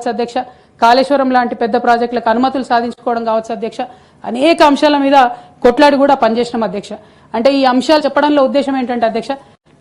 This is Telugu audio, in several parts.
అధ్యక్ష కాళేశ్వరం లాంటి పెద్ద ప్రాజెక్టులకు అనుమతులు సాధించుకోవడం కావచ్చు అధ్యక్ష అనేక అంశాల మీద కొట్లాడి కూడా పనిచేసినాం అధ్యక్ష. అంటే ఈ అంశాలు చెప్పడంలో ఉద్దేశం ఏంటంటే అధ్యక్ష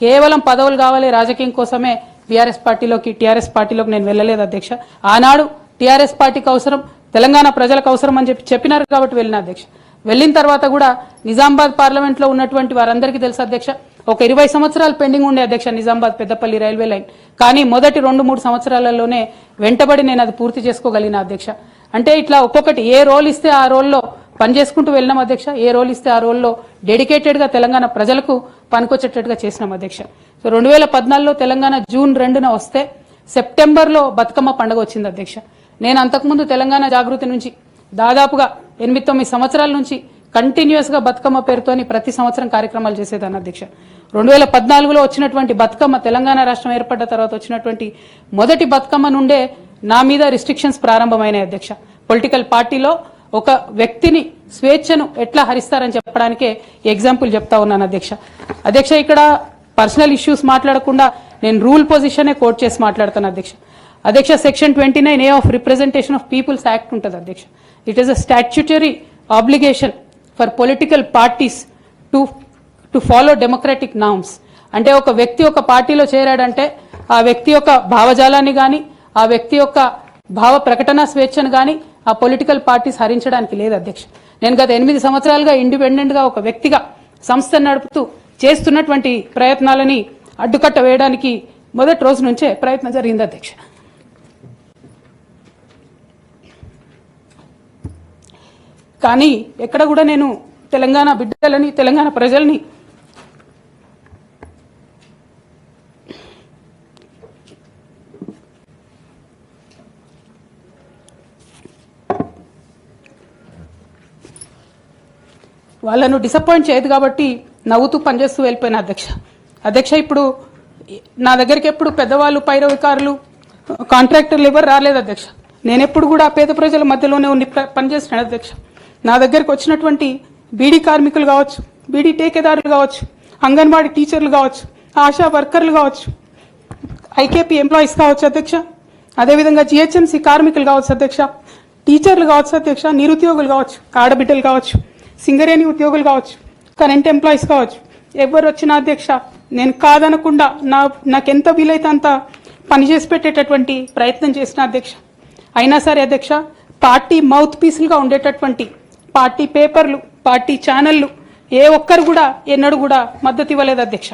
కేవలం పదవులు కావాలి రాజకీయం కోసమే టీఆర్ఎస్ పార్టీలోకి నేను వెళ్ళలేదు అధ్యక్ష. ఆనాడు టీఆర్ఎస్ పార్టీకి అవసరం, తెలంగాణ ప్రజలకు అవసరం అని చెప్పినారు కాబట్టి వెళ్ళిన అధ్యక్ష. వెళ్ళిన తర్వాత కూడా నిజామాబాద్ పార్లమెంట్ లో ఉన్నటువంటి వారందరికీ తెలుసు అధ్యక్ష, ఒక 20 సంవత్సరాలు పెండింగ్ ఉండే అధ్యక్ష నిజామాబాద్ పెద్దపల్లి రైల్వే లైన్. కానీ మొదటి 2-3 సంవత్సరాలలోనే వెంటబడి నేను అది పూర్తి చేసుకోగలిగిన అధ్యక్ష. అంటే ఇట్లా ఒక్కొక్కటి ఏ రోల్ ఇస్తే ఆ రోల్లో పనిచేసుకుంటూ వెళ్ళినాం అధ్యక్ష. ఏ రోల్ ఇస్తే ఆ రోల్లో డెడికేటెడ్ గా తెలంగాణ ప్రజలకు పనికొచ్చేటట్టుగా చేసినాం అధ్యక్ష. సో 2014లో తెలంగాణ జూన్ 2న వస్తే సెప్టెంబర్లో బతుకమ్మ పండుగ వచ్చింది అధ్యక్ష. నేను అంతకుముందు తెలంగాణ జాగృతి నుంచి దాదాపుగా 8-9 సంవత్సరాల నుంచి కంటిన్యూస్ గా బతుకమ్మ పేరుతోని ప్రతి సంవత్సరం కార్యక్రమాలు చేసేదాన్ని అధ్యక్ష. 2014లో వచ్చినటువంటి బతుకమ్మ, తెలంగాణ రాష్ట్రం ఏర్పడ్డ తర్వాత వచ్చినటువంటి మొదటి బతుకమ్మ నుండే నా మీద రిస్ట్రిక్షన్స్ ప్రారంభమైనాయి అధ్యక్ష. పొలిటికల్ పార్టీలో ఒక వ్యక్తిని స్వేచ్ఛను ఎట్లా హరిస్తారని చెప్పడానికే ఎగ్జాంపుల్ చెప్తా ఉన్నాను అధ్యక్ష. అధ్యక్ష ఇక్కడ పర్సనల్ ఇష్యూస్ మాట్లాడకుండా నేను రూల్ పొజిషనే కోట్ చేసి మాట్లాడతాను అధ్యక్ష. అధ్యక్ష section 29A of representation of peoples act ఉంటుంది అధ్యక్ష. It is a statutory obligation for political parties to follow democratic norms. అంటే ఒక వ్యక్తి ఒక పార్టీలో చేరాడంటే ఆ వ్యక్తి యొక్క భావజాలాన్ని గాని, ఆ వ్యక్తి యొక్క భావ ప్రకటన స్వేచ్ఛను గాని ఆ పొలిటికల్ పార్టీస్ హరించడానికి లేదు అధ్యక్ష. నేను గత 8 సంవత్సరాలుగా ఇండిపెండెంట్ గా ఒక వ్యక్తిగా సంస్థను నడుపుతూ చేస్తున్నటువంటి ప్రయత్నాలని అడ్డుకట్ట వేయడానికి మొదటి రోజు నుంచే ప్రయత్నం జరిగింది అధ్యక్ష. కానీ ఎక్కడ కూడా నేను తెలంగాణ బిడ్డలని, తెలంగాణ ప్రజల్ని వాళ్ళను డిసప్పాయింట్ చేయదు కాబట్టి నవ్వుతూ పనిచేస్తూ వెళ్ళిపోయిన అధ్యక్ష. ఇప్పుడు నా దగ్గరికి ఎప్పుడు పెద్దవాళ్ళు, పైరవికారులు, కాంట్రాక్టర్లు ఎవరు రాలేదు అధ్యక్ష. నేనెప్పుడు కూడా పేద ప్రజల మధ్యలోనే ఉండి పనిచేస్తున్నాను అధ్యక్ష. నా దగ్గరికి వచ్చినటువంటి బీడీ కార్మికులు కావచ్చు, బీడీ టేకేదారులు కావచ్చు, అంగన్వాడీ టీచర్లు కావచ్చు, ఆశా వర్కర్లు కావచ్చు, ఐకేపీ ఎంప్లాయీస్ కావచ్చు అధ్యక్ష, అదేవిధంగా జిహెచ్ఎంసీ కార్మికులు కావచ్చు అధ్యక్ష, టీచర్లు కావచ్చు అధ్యక్ష, నిరుద్యోగులు కావచ్చు, ఆడబిడ్డలు కావచ్చు, సింగరేణి ఉద్యోగులు కావచ్చు, కరెంట్ ఎంప్లాయీస్ కావచ్చు, ఎవరు వచ్చినా అధ్యక్ష నేను కాదనకుండా నాకెంత వీలైతే అంత పనిచేసి పెట్టేటటువంటి ప్రయత్నం చేసిన అధ్యక్ష. అయినా సరే అధ్యక్ష పార్టీ మౌత్ పీసులుగా ఉండేటటువంటి పార్టీ పేపర్లు, పార్టీ ఛానళ్లు ఏ ఒక్కరు కూడా ఎన్నడూ కూడా మద్దతు ఇవ్వలేదు అధ్యక్ష.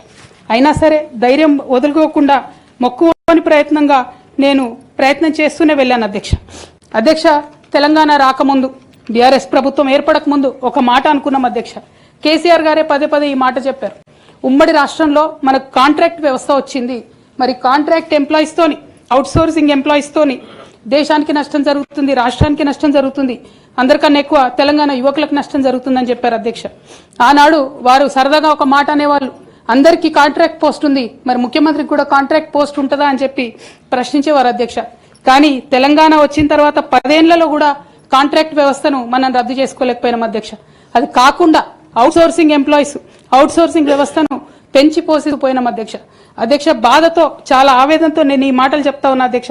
అయినా సరే ధైర్యం వదులుకోకుండా మొక్కువని ప్రయత్నంగా నేను ప్రయత్నం చేస్తూనే వెళ్ళాను అధ్యక్ష. తెలంగాణ రాకముందు, బీఆర్ఎస్ ప్రభుత్వం ఏర్పడక ముందు ఒక మాట అనుకున్నాం అధ్యక్ష. కేసీఆర్ గారే పదే ఈ మాట చెప్పారు. ఉమ్మడి రాష్ట్రంలో మనకు కాంట్రాక్ట్ వ్యవస్థ వచ్చింది, మరి కాంట్రాక్ట్ ఎంప్లాయీస్ తోని, అవుట్ సోర్సింగ్ ఎంప్లాయీస్ తోని దేశానికి నష్టం జరుగుతుంది, రాష్ట్రానికి నష్టం జరుగుతుంది, అందరికన్నా ఎక్కువ తెలంగాణ యువకులకు నష్టం జరుగుతుందని చెప్పారు అధ్యక్ష. ఆనాడు వారు సరదాగా ఒక మాట అనేవాళ్ళు, అందరికీ కాంట్రాక్ట్ పోస్ట్ ఉంది, మరి ముఖ్యమంత్రికి కూడా కాంట్రాక్ట్ పోస్ట్ ఉంటుందా అని చెప్పి ప్రశ్నించేవారు అధ్యక్ష. కానీ తెలంగాణ వచ్చిన తర్వాత 10 ఏళ్లలో కూడా కాంట్రాక్ట్ వ్యవస్థను మనం రద్దు చేసుకోలేకపోయినాం అధ్యక్ష. అది కాకుండా out sourcing employees, out sourcing వ్యవస్థను పెంచి పోసిపోయినాం అధ్యక్ష. బాధతో, చాలా ఆవేదనతో నేను ఈ మాటలు చెప్తా ఉన్నా అధ్యక్ష.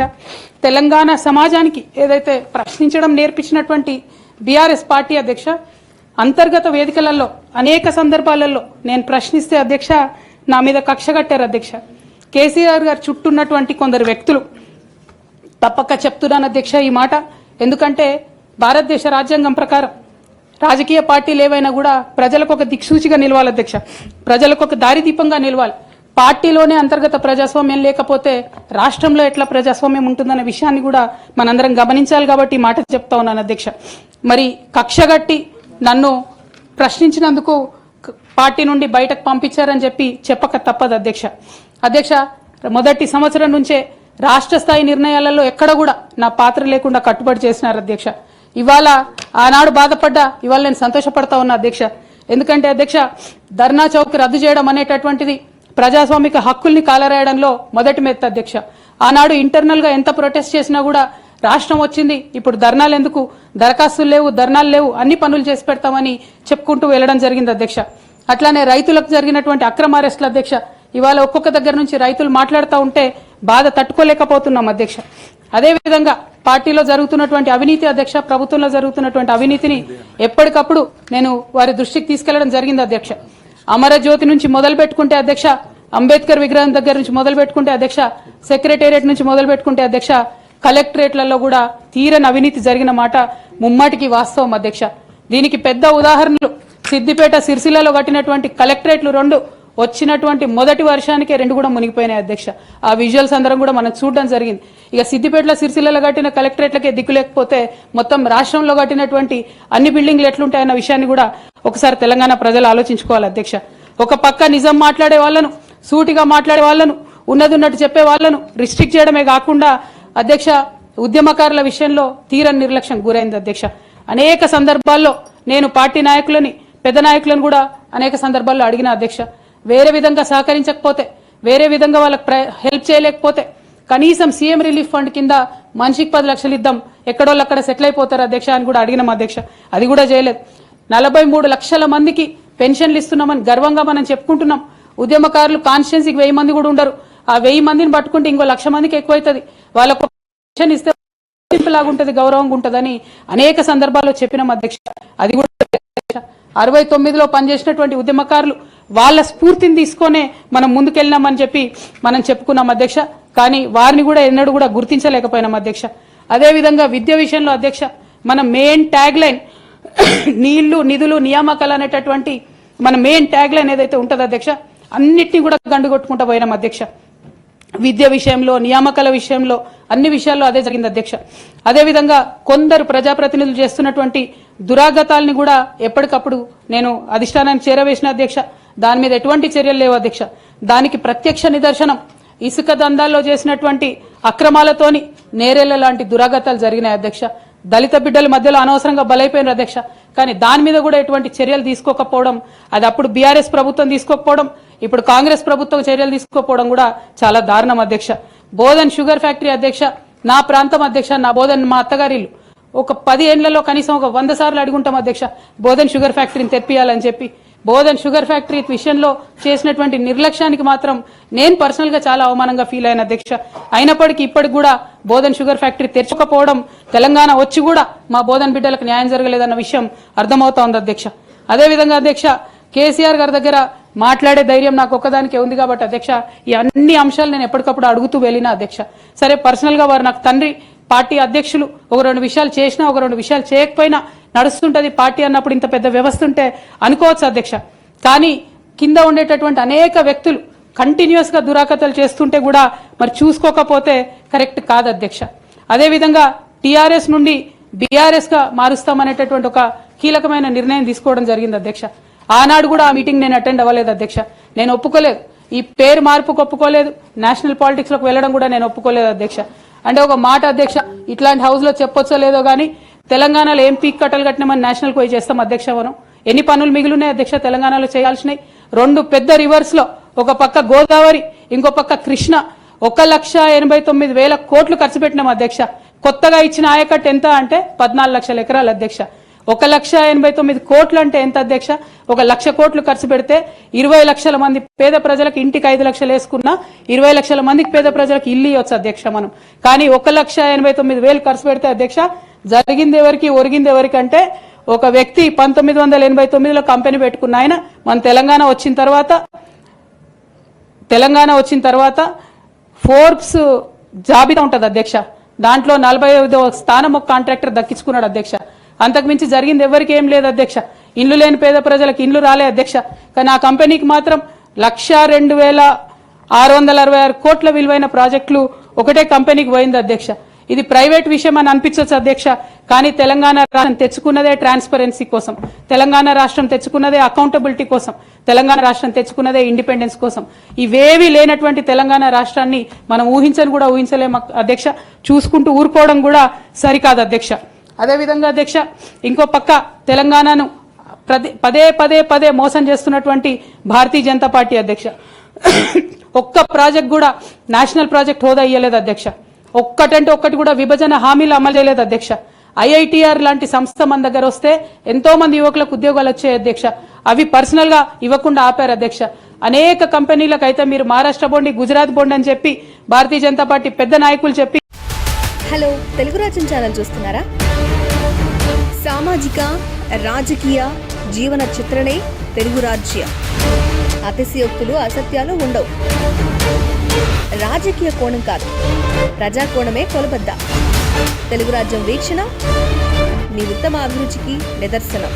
తెలంగాణ సమాజానికి ఏదైతే ప్రశ్నించడం నేర్పించినటువంటి బీఆర్ఎస్ పార్టీ అధ్యక్ష, అంతర్గత వేదికలలో అనేక సందర్భాలలో నేను ప్రశ్నిస్తే అధ్యక్ష నా మీద కక్ష కట్టారు అధ్యక్ష. కేసీఆర్ గారు చుట్టూన్నటువంటి కొందరు వ్యక్తులు, తప్పక చెప్తున్నాను అధ్యక్ష ఈ మాట, ఎందుకంటే భారతదేశ రాజ్యాంగం ప్రకారం రాజకీయ పార్టీలు ఏవైనా కూడా ప్రజలకు ఒక దిక్సూచిగా నిలవాలి అధ్యక్ష, ప్రజలకు ఒక దారిదీపంగా నిలవాలి. పార్టీలోనే అంతర్గత ప్రజాస్వామ్యం లేకపోతే రాష్ట్రంలో ఎట్లా ప్రజాస్వామ్యం ఉంటుందనే విషయాన్ని కూడా మనందరం గమనించాలి కాబట్టి ఈ మాట చెప్తా ఉన్నాను అధ్యక్ష. మరి కక్షగట్టి నన్ను ప్రశ్నించినందుకు పార్టీ నుండి బయటకు పంపించారని చెప్పక తప్పదు అధ్యక్ష. మొదటి సంవత్సరం నుంచే రాష్ట్ర స్థాయి నిర్ణయాలలో ఎక్కడ కూడా నా పాత్ర లేకుండా కట్టుబడి చేసినారు అధ్యక్ష. ఇవాళ ఆనాడు బాధపడ్డా, ఇవాళ నేను సంతోషపడతా ఉన్నా అధ్యక్ష. ఎందుకంటే అధ్యక్ష ధర్నా చౌక్ రద్దు చేయడం అనేటటువంటిది ప్రజాస్వామిక హక్కుల్ని కాలరాయడంలో మొదటి మెత్త అధ్యక్ష. ఆనాడు ఇంటర్నల్ గా ఎంత ప్రొటెస్ట్ చేసినా కూడా రాష్ట్రం వచ్చింది, ఇప్పుడు ధర్నాలు ఎందుకు, దరఖాస్తులు లేవు, ధర్నాలు లేవు, అన్ని పనులు చేసి పెడతామని చెప్పుకుంటూ వెళ్లడం జరిగింది అధ్యక్ష. అట్లానే రైతులకు జరిగినటువంటి అక్రమ అరెస్టులు అధ్యక్ష, ఇవాళ ఒక్కొక్క దగ్గర నుంచి రైతులు మాట్లాడుతూ ఉంటే బాధ తట్టుకోలేకపోతున్నాం అధ్యక్ష. అదేవిధంగా పార్టీలో జరుగుతున్నటువంటి అవినీతి అధ్యక్ష, ప్రభుత్వంలో జరుగుతున్నటువంటి అవినీతిని ఎప్పటికప్పుడు నేను వారి దృష్టికి తీసుకెళ్లడం జరిగింది అధ్యక్ష. అమరజ్యోతి నుంచి మొదలు పెట్టుకుంటే అధ్యక్ష, అంబేద్కర్ విగ్రహం దగ్గర నుంచి మొదలు పెట్టుకుంటే అధ్యక్ష, సెక్రటేరియట్ నుంచి మొదలు పెట్టుకుంటే అధ్యక్ష, కలెక్టరేట్లలో కూడా తీరని అవినీతి జరిగిన మాట ముమ్మాటికి వాస్తవం అధ్యక్ష. దీనికి పెద్ద ఉదాహరణలు సిద్దిపేట, సిరిసిల్లలో కట్టినటువంటి కలెక్టరేట్లు 2 వచ్చినటువంటి మొదటి వర్షానికే 2 కూడా మునిగిపోయినాయి అధ్యక్ష. ఆ విజువల్స్ అందరం కూడా మనం చూడడం జరిగింది. ఇక సిద్దిపేటలో, సిరిసిల్లలో కట్టిన కలెక్టరేట్లకే దిక్కు లేకపోతే మొత్తం రాష్ట్రంలో కట్టినటువంటి అన్ని బిల్డింగ్లు ఎట్లుంటాయన్న విషయాన్ని కూడా ఒకసారి తెలంగాణ ప్రజలు ఆలోచించుకోవాలి అధ్యక్ష. ఒక పక్క నిజం మాట్లాడే వాళ్లను, సూటిగా మాట్లాడే వాళ్లను, ఉన్నట్టు చెప్పే వాళ్లను రిస్ట్రిక్ట్ చేయడమే కాకుండా అధ్యక్ష, ఉద్యమకారుల విషయంలో తీరని నిర్లక్ష్యం గురైంది అధ్యక్ష. అనేక సందర్భాల్లో నేను పార్టీ నాయకులని, పెద్ద నాయకులను కూడా అనేక సందర్భాల్లో అడిగిన అధ్యక్ష. వేరే విధంగా సహకరించకపోతే, వేరే విధంగా వాళ్ళకి హెల్ప్ చేయలేకపోతే కనీసం సీఎం రిలీఫ్ ఫండ్ కింద మనిషికి 10 లక్షలు ఇద్దాం, ఎక్కడోళ్ళు అక్కడ సెటిల్ అయిపోతారు అధ్యక్ష అని కూడా అడిగినాం అధ్యక్ష. అది కూడా చేయలేదు. 43 లక్షల మందికి పెన్షన్లు ఇస్తున్నామని గర్వంగా మనం చెప్పుకుంటున్నాం. ఉద్యమకారులు కాన్స్టిట్యున్సీకి 1000 మంది కూడా ఉండరు. ఆ 1000 మందిని పట్టుకుంటే ఇంకో 1,00,000 మందికి ఎక్కువైతుంది. వాళ్ళకు పెన్షన్ ఇస్తే లాగుంటది, గౌరవంగా ఉంటదని అనేక సందర్భాల్లో చెప్పినాం అధ్యక్ష. అది కూడా 69లో పనిచేసినటువంటి ఉద్యమకారులు వాళ్ళ స్ఫూర్తిని తీసుకొనే మనం ముందుకెళ్ళినామని చెప్పి మనం చెప్పుకున్నాం అధ్యక్ష. కానీ వారిని కూడా ఎన్నడూ కూడా గుర్తించలేకపోయినాం అధ్యక్ష. అదేవిధంగా విద్య విషయంలో అధ్యక్ష, మన మెయిన్ ట్యాగ్ లైన్ నీళ్లు, నిధులు, నియామకాలు అనేటటువంటి మన మెయిన్ ట్యాగ్ లైన్ ఏదైతే ఉంటుందో అధ్యక్ష, అన్నిటినీ కూడా గండు కొట్టుకుంటూ పోయినాం అధ్యక్ష. విద్య విషయంలో, నియామకాల విషయంలో, అన్ని విషయాల్లో అదే జరిగింది అధ్యక్ష. అదేవిధంగా కొందరు ప్రజాప్రతినిధులు చేస్తున్నటువంటి దురాగతాలని కూడా ఎప్పటికప్పుడు నేను అధిష్టానానికి చేరవేసిన అధ్యక్ష. దాని మీద ఎటువంటి చర్యలు లేవు అధ్యక్ష. దానికి ప్రత్యక్ష నిదర్శనం ఇసుక దందాల్లో చేసినటువంటి అక్రమాలతోని నేరేళ్ల లాంటి దురాగతాలు జరిగినాయి అధ్యక్ష. దళిత బిడ్డల మధ్యలో అనవసరంగా బలైపోయినారు అధ్యక్ష. కానీ దాని మీద కూడా ఎటువంటి చర్యలు తీసుకోకపోవడం, అది అప్పుడు బీఆర్ఎస్ ప్రభుత్వం తీసుకోకపోవడం, ఇప్పుడు కాంగ్రెస్ ప్రభుత్వం చర్యలు తీసుకోకపోవడం కూడా చాలా దారుణం అధ్యక్ష. బోధన్ షుగర్ ఫ్యాక్టరీ అధ్యక్ష, నా ప్రాంతం అధ్యక్ష, నా బోధన్ మా అత్తగారిల్లు. ఒక 10 ఏళ్లలో కనీసం ఒక 100 సార్లు అడుగుంటాం అధ్యక్ష బోధన్ షుగర్ ఫ్యాక్టరీని తెప్పియాలని చెప్పి. బోధన్ షుగర్ ఫ్యాక్టరీ విషయంలో చేసినటువంటి నిర్లక్ష్యానికి మాత్రం నేను పర్సనల్ గా చాలా అవమానంగా ఫీల్ అయిన అధ్యక్ష. అయినప్పటికీ ఇప్పటికి కూడా బోధన్ షుగర్ ఫ్యాక్టరీ తెరచకపోవడం, తెలంగాణ వచ్చి కూడా మా బోధన్ బిడ్డలకు న్యాయం జరగలేదన్న విషయం అర్థమవుతా ఉంది అధ్యక్ష. అదేవిధంగా అధ్యక్ష, కేసీఆర్ గారి దగ్గర మాట్లాడే ధైర్యం నాకు ఒక్కదానికే ఉంది కాబట్టి అధ్యక్ష, ఈ అన్ని అంశాలు నేను ఎప్పటికప్పుడు అడుగుతూ వెళ్ళిన అధ్యక్ష. సరే, పర్సనల్ గా వారు నాకు తండ్రి, పార్టీ అధ్యక్షులు, ఒక 2 విషయాలు చేసినా, ఒక 2 విషయాలు చేయకపోయినా నడుస్తుంటది పార్టీ అన్నప్పుడు, ఇంత పెద్ద వ్యవస్థ ఉంటే అనుకోవచ్చు అధ్యక్ష. కానీ కింద ఉండేటటువంటి అనేక వ్యక్తులు కంటిన్యూస్ గా దురాకతలు చేస్తుంటే కూడా మరి చూసుకోకపోతే కరెక్ట్ కాదు అధ్యక్ష. అదేవిధంగా టీఆర్ఎస్ నుండి బీఆర్ఎస్ గా మారుస్తామనేటటువంటి ఒక కీలకమైన నిర్ణయం తీసుకోవడం జరిగింది అధ్యక్ష. ఆనాడు కూడా ఆ మీటింగ్ నేను అటెండ్ అవ్వలేదు అధ్యక్ష. నేను ఒప్పుకోలేదు, ఈ పేరు మార్పుకు ఒప్పుకోలేదు, నేషనల్ పాలిటిక్స్ లోకి వెళ్లడం కూడా నేను ఒప్పుకోలేదు అధ్యక్ష. అంటే ఒక మాట అధ్యక్ష, ఇట్లాంటి హౌస్ లో చెప్పొచ్చో లేదో గానీ తెలంగాణలో ఏం పీక్ కట్టలు కట్టినామని నేషనల్ పోయి చేస్తాం అధ్యక్ష. మనం ఎన్ని పనులు మిగిలినాయి అధ్యక్ష తెలంగాణలో చేయాల్సినవి? 2 పెద్ద రివర్స్ లో, ఒక పక్క గోదావరి, ఇంకో పక్క కృష్ణ, 1,89,000 కోట్లు ఖర్చు పెట్టినాం అధ్యక్ష. కొత్తగా ఇచ్చిన ఆయకట్టు ఎంత అంటే 14 లక్షల ఎకరాలు అధ్యక్ష. 1,89,000 కోట్లు అంటే ఎంత అధ్యక్ష? 1,00,000 కోట్లు ఖర్చు పెడితే 20 లక్షల మంది పేద ప్రజలకు ఇంటికి 5 లక్షలు వేసుకున్నా 20 లక్షల మందికి పేద ప్రజలకు ఇల్లు ఇవ్వచ్చు అధ్యక్ష మనం. కానీ 1,89,000 ఖర్చు పెడితే అధ్యక్ష జరిగింది ఎవరికి, ఒరిగింది ఎవరికంటే ఒక వ్యక్తి 1989లో కంపెనీ పెట్టుకున్న ఆయన మన తెలంగాణ వచ్చిన తర్వాత ఫోర్బ్స్ జాబితా ఉంటది అధ్యక్ష, దాంట్లో 45వ స్థానం ఒక కాంట్రాక్టర్ దక్కించుకున్నాడు అధ్యక్ష. అంతకుమించి జరిగింది ఎవరికి ఏం లేదు అధ్యక్ష. ఇండ్లు లేని పేద ప్రజలకు ఇండ్లు రాలే అధ్యక్ష. కానీ ఆ కంపెనీకి మాత్రం 1,02,666 కోట్ల విలువైన ప్రాజెక్టులు ఒకటే కంపెనీకి పోయింది అధ్యక్ష. ఇది ప్రైవేట్ విషయం అని అనిపించవచ్చు అధ్యక్ష. కానీ తెలంగాణ రాష్ట్రం తెచ్చుకున్నదే ట్రాన్స్పరెన్సీ కోసం, తెలంగాణ రాష్ట్రం తెచ్చుకున్నదే అకౌంటబిలిటీ కోసం, తెలంగాణ రాష్ట్రం తెచ్చుకున్నదే ఇండిపెండెన్స్ కోసం. ఇవేవి లేనటువంటి తెలంగాణ రాష్ట్రాన్ని మనం ఊహించని కూడా ఊహించలేము అధ్యక్ష. చూసుకుంటూ ఊరుకోవడం కూడా సరికాదు అధ్యక్ష. అదేవిధంగా అధ్యక్ష, ఇంకో పక్క తెలంగాణను పదే మోసం చేస్తున్నటువంటి భారతీయ జనతా పార్టీ అధ్యక్ష ఒక్క ప్రాజెక్ట్ కూడా నేషనల్ ప్రాజెక్ట్ హోదా ఇయ్యలేదు అధ్యక్ష. ఒక్కటంటే ఒక్కటి కూడా విభజన హామీలు అమలు చేయలేదు అధ్యక్ష. ఐఐటిఆర్ లాంటి సంస్థ మన దగ్గర వస్తే ఎంతో మంది యువకులకు ఉద్యోగాలు వచ్చాయి అధ్యక్ష. అవి పర్సనల్ గా ఇవ్వకుండా ఆపారు అధ్యక్ష. అనేక కంపెనీలకు అయితే మీరు మహారాష్ట్ర బోండి, గుజరాత్ బోండి అని చెప్పి భారతీయ జనతా పార్టీ పెద్ద నాయకులు చెప్పి హలో, తెలుగు రాజ్యం ఛానల్ చూస్తున్నారా? సామాజిక, రాజకీయ, జీవన చిత్రణే తెలుగు రాజ్యం. అతిశయోక్తులు, అసత్యాలు ఉండవు. రాజకీయ కోణం కాదు, ప్రజా కోణమే కొలబద్ద. తెలుగు రాజ్యం వీక్షణ మీ ఉత్తమ అభిరుచికి నిదర్శనం.